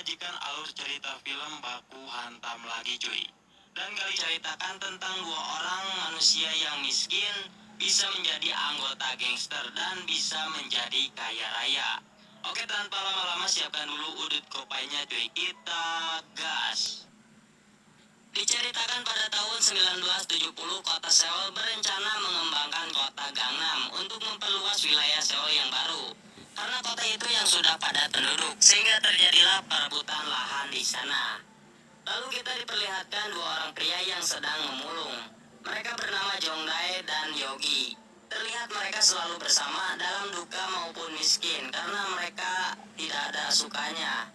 menyajikan alur cerita film baku hantam lagi cuy. Dan kali ceritakan tentang dua orang manusia yang miskin bisa menjadi anggota gangster dan bisa menjadi kaya raya. Oke, tanpa lama-lama siapkan dulu udut kopainya cuy. Kita gas. Diceritakan pada tahun 1970, kota Seoul berencana mengembangkan kota Gangnam untuk memperluas wilayah Seoul yang baru. Karena kota itu yang sudah padat penduduk, sehingga terjadilah perebutan lahan di sana. Lalu kita diperlihatkan dua orang pria yang sedang memulung. Mereka bernama Jongdae dan Yogi. Terlihat mereka selalu bersama dalam duka maupun miskin karena mereka tidak ada sukanya.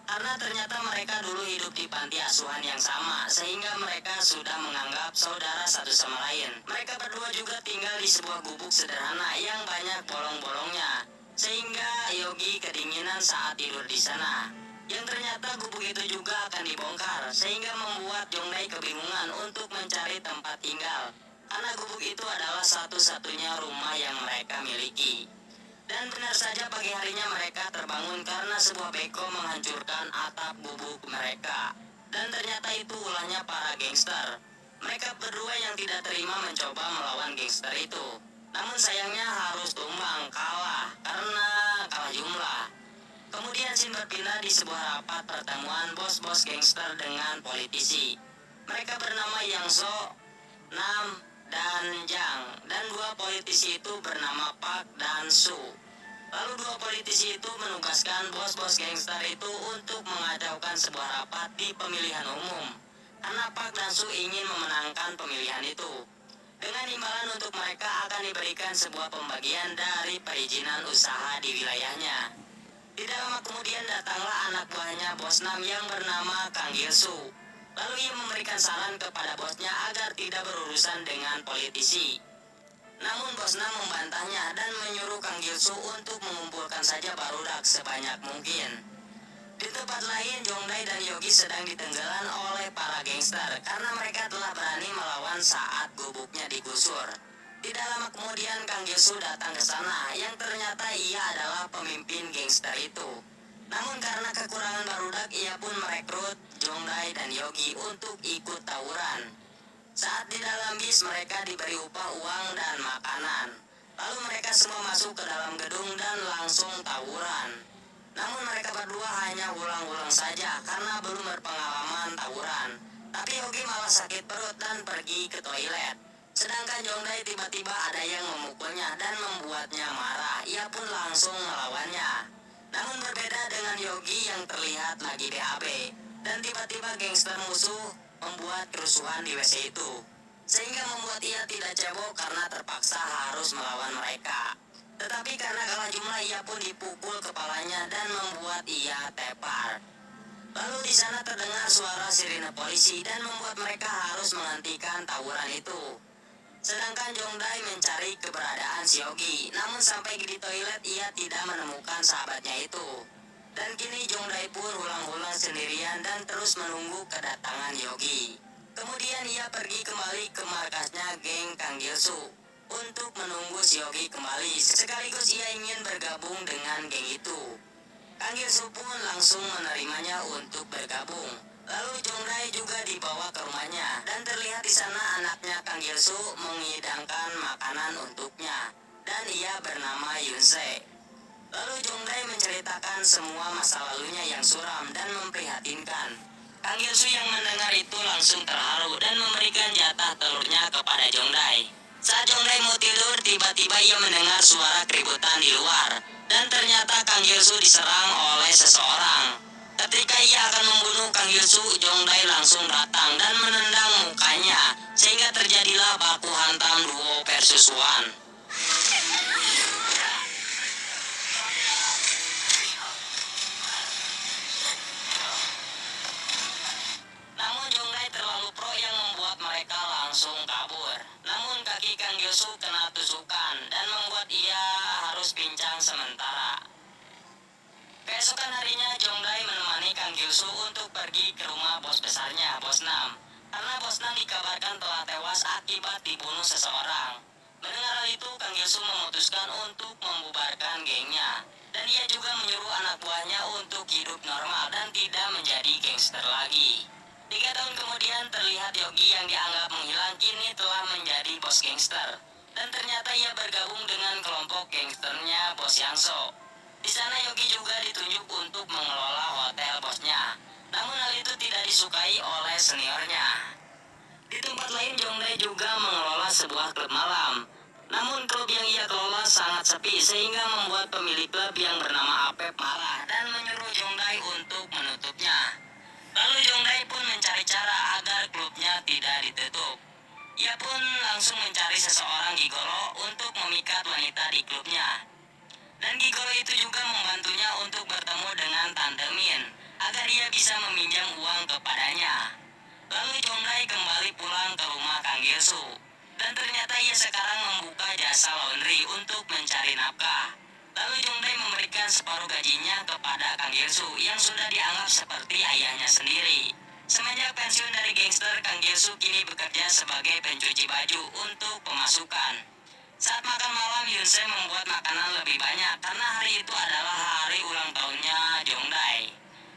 Karena ternyata mereka dulu hidup di panti asuhan yang sama, sehingga mereka sudah menganggap saudara satu sama lain. Mereka berdua juga tinggal di sebuah gubuk sederhana yang banyak bolong-bolongnya, sehingga Yogi kedinginan saat tidur di sana. Yang ternyata gubuk itu juga akan dibongkar, sehingga membuat Jongdae kebingungan untuk mencari tempat tinggal. Karena gubuk itu adalah satu-satunya rumah yang mereka miliki. Dan benar saja pagi harinya mereka terbangun karena sebuah beko menghancurkan atap gubuk mereka. Dan ternyata itu ulahnya para gangster. Mereka berdua yang tidak terima mencoba melawan gangster itu. Namun sayangnya harus tumbang, kalah karena kalah jumlah. Kemudian Shin berpindah di sebuah rapat pertemuan bos-bos gangster dengan politisi. Mereka bernama Yang So, Nam, dan Jang, dan dua politisi itu bernama Park dan Su. Lalu dua politisi itu menugaskan bos-bos gangster itu untuk mengadakan sebuah rapat di pemilihan umum. Karena Park dan Su ingin memenangkan pemilihan itu. Dengan imbalan untuk mereka akan diberikan sebuah pembagian dari perizinan usaha di wilayahnya. Tidak lama kemudian datanglah anak buahnya bos Nam yang bernama Kang Gil-su. Lalu ia memberikan saran kepada bosnya agar tidak berurusan dengan politisi. Namun bos Nam membantahnya dan menyuruh Kang Gil-su untuk mengumpulkan saja barudak sebanyak mungkin. Di tempat lain, Jongdae dan Yogi sedang ditenggelam oleh para gangster karena mereka telah berani melawan saat gubuknya digusur. Tidak lama kemudian Kang Gil-su datang ke sana yang ternyata ia adalah pemimpin gangster itu. Namun karena kekurangan barudak, ia pun merekrut Jongdae dan Yogi untuk ikut tawuran. Saat di dalam bis mereka diberi upah uang dan makanan. Lalu mereka semua masuk ke dalam gedung dan langsung tawuran. Namun mereka berdua hanya ulang-ulang saja karena belum berpengalaman tawuran. Tapi Yogi malah sakit perut dan pergi ke toilet. Sedangkan Jongdae tiba-tiba ada yang memukulnya dan membuatnya marah. Ia pun langsung melawannya. Namun berbeda dengan Yogi yang terlihat lagi BAB. Dan tiba-tiba gangster musuh membuat kerusuhan di WC itu. Sehingga membuat ia tidak cebok karena terpaksa harus melawan mereka. Tetapi karena kalah jumlah ia pun dipukul kepalanya dan membuat ia tepar. Lalu di sana terdengar suara sirine polisi dan membuat mereka harus menghentikan tawuran itu. Sedangkan Jongdae mencari keberadaan si Yogi, namun sampai di toilet ia tidak menemukan sahabatnya itu. Dan kini Jongdae pun ulang-ulang sendirian dan terus menunggu kedatangan Yogi. Kemudian ia pergi kembali ke markasnya geng Kang Gil-su untuk menunggu si Yogi kembali, sekaligus ia ingin bergabung dengan geng itu. Kang Gil-su pun langsung menerimanya untuk bergabung. Lalu Jongdae juga dibawa ke rumahnya dan terlihat di sana anaknya Kang Gil-su menghidangkan makanan untuknya dan ia bernama Yunse. Lalu Jongdae menceritakan semua masa lalunya yang suram dan memprihatinkan. Kang Gil-su yang mendengar itu langsung terharu dan memberikan jatah telurnya kepada Jongdae. Saat Jongdae mau tidur, tiba-tiba ia mendengar suara keributan di luar dan ternyata Kang Gil-su diserang oleh seseorang. Ketika ia akan membunuh Kang Gil-su, Jongdae langsung datang dan menendang mukanya, sehingga terjadilah baku hantam 2 versus 1. Namun Jongdae terlalu pro yang membuat mereka langsung kabur. Namun kaki Kang Gil-su kena tusukan dan membuat ia harus pincang sementara. Keesokan harinya Jongdae menemani Kang Gil-su untuk pergi ke rumah bos besarnya, Bos Nam. Karena Bos Nam dikabarkan telah tewas akibat dibunuh seseorang. Mendengar hal itu Kang Gilsu memutuskan untuk membubarkan gengnya. Dan ia juga menyuruh anak buahnya untuk hidup normal dan tidak menjadi gangster lagi. 3 tahun kemudian terlihat Yogi yang dianggap menghilang kini telah menjadi bos gangster. Dan ternyata ia bergabung dengan kelompok gangsternya Bos Yangso. Di sana Yogi juga ditunjuk untuk mengelola hotel bosnya. Namun hal itu tidak disukai oleh seniornya. Di tempat lain Jongdae juga mengelola sebuah klub malam. Namun klub yang ia kelola sangat sepi sehingga membuat pemilik klub yang bernama Apep marah dan menyuruh Jongdae untuk menutupnya. Lalu Jongdae pun mencari cara agar klubnya tidak ditutup. Ia pun langsung mencari seseorang gigolo untuk memikat wanita di klubnya. Dan gigolo itu juga membantunya untuk bertemu dengan Tante Min agar ia bisa meminjam uang kepadanya. Lalu Jongdae kembali pulang ke rumah Kang Gilsu. Dan ternyata ia sekarang membuka jasa laundry untuk mencari nafkah. Lalu Jongdae memberikan separuh gajinya kepada Kang Gilsu yang sudah dianggap seperti ayahnya sendiri. Semenjak pensiun dari gangster, Kang Gilsu kini bekerja sebagai pencuci baju untuk pemasukan. Saat makan malam, Yunse membuat makanan lebih banyak karena hari itu adalah hari ulang tahunnya Jongdae.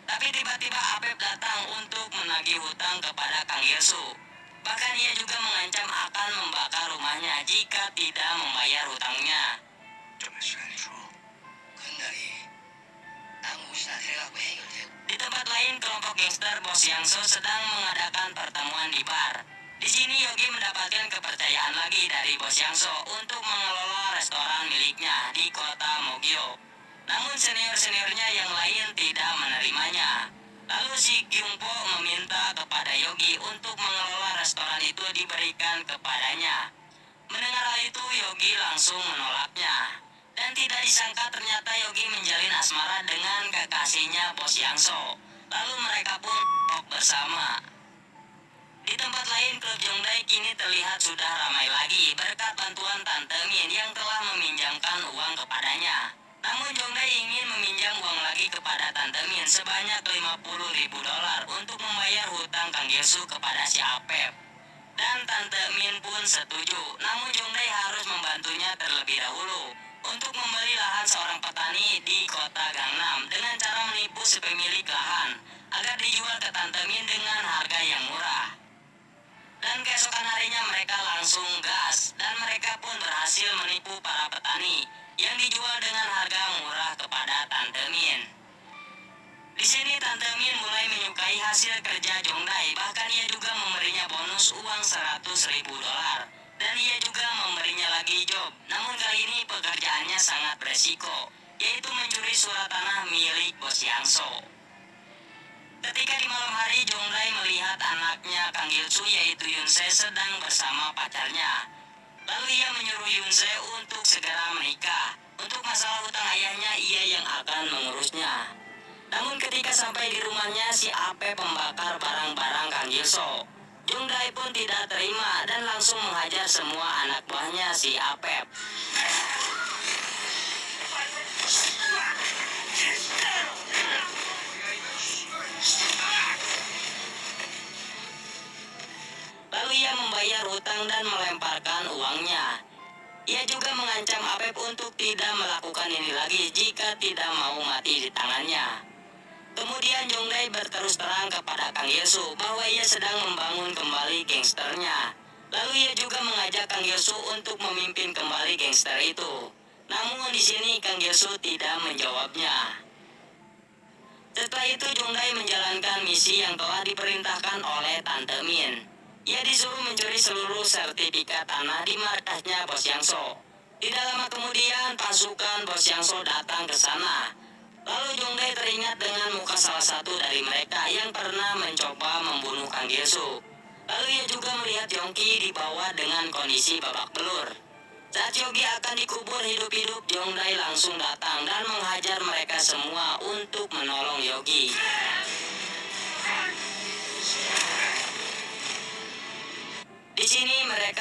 Tapi tiba-tiba Apep datang untuk menagih hutang kepada Kang Gilsu. Bahkan ia juga mengancam akan membakar rumahnya jika tidak membayar hutangnya. Di tempat lain, kelompok gangster Bos Yangso sedang mengadakan pertemuan di bar. Di sini Yogi mendapatkan kepercayaan lagi dari Bos Yangso untuk mengelola restoran miliknya di kota Mogyo. Namun senior-seniornya yang lain tidak menerimanya. Lalu si Kyungpo meminta kepada Yogi untuk mengelola restoran itu diberikan kepadanya. Mendengar hal itu, Yogi langsung menolaknya. Dan tidak disangka ternyata Yogi menjalin asmara dengan kekasihnya Bos Yangso. Lalu mereka pun bersama. Di tempat lain, klub Jongdae kini terlihat sudah ramai lagi berkat bantuan Tante Min yang telah meminjamkan uang kepadanya. Namun Jongdae ingin meminjam uang lagi kepada Tante Min sebanyak $50.000 untuk membayar hutang Kang Gilsu kepada si Apep. Dan Tante Min pun setuju, namun Jongdae harus membantunya terlebih dahulu untuk membeli lahan seorang petani di kota Gangnam dengan cara menipu si pemilik lahan agar dijual ke Tante Min dengan harga yang murah. Dan keesokan harinya mereka langsung gas dan mereka pun berhasil menipu para petani yang dijual dengan harga murah kepada Tante Min. Di sini Tante Min mulai menyukai hasil kerja Jongdae, bahkan ia juga memberinya bonus uang $100.000 dan ia juga memberinya lagi job. Namun kali ini pekerjaannya sangat beresiko, yaitu mencuri surat tanah milik Bos Yangso. Ketika di malam hari Jongdae melihat anaknya Kang Gilsu yaitu Yunse sedang bersama pacarnya. Lalu ia menyuruh Yunse untuk segera menikah. Untuk masalah hutang ayahnya ia yang akan mengurusnya. Namun ketika sampai di rumahnya si Apep membakar barang-barang Kang Gilsu. Jongdae pun tidak terima dan langsung menghajar semua anak buahnya si Apep. Lalu ia membayar hutang dan melemparkan uangnya. Ia juga mengancam Apep untuk tidak melakukan ini lagi jika tidak mau mati di tangannya. Kemudian Jongdae berterus terang kepada Kang Gilsu bahwa ia sedang membangun kembali gangsternya. Lalu ia juga mengajak Kang Gilsu untuk memimpin kembali gangster itu. Namun di sini Kang Gilsu tidak menjawabnya. Setelah itu Jongdae menjalankan misi yang telah diperintahkan oleh Tante Min. Ia disuruh mencuri seluruh sertifikat tanah di markasnya Bos Yangso. Tidak lama kemudian pasukan Bos Yangso datang ke sana. Lalu Jongdae teringat dengan muka salah satu dari mereka yang pernah mencoba membunuh Kang Gilsu. Lalu ia juga melihat Yongki dibawa dengan kondisi babak belur. Saat Yogi akan dikubur hidup-hidup, Jongdae langsung datang dan menghajar mereka semua untuk menolong Yogi. Di sini mereka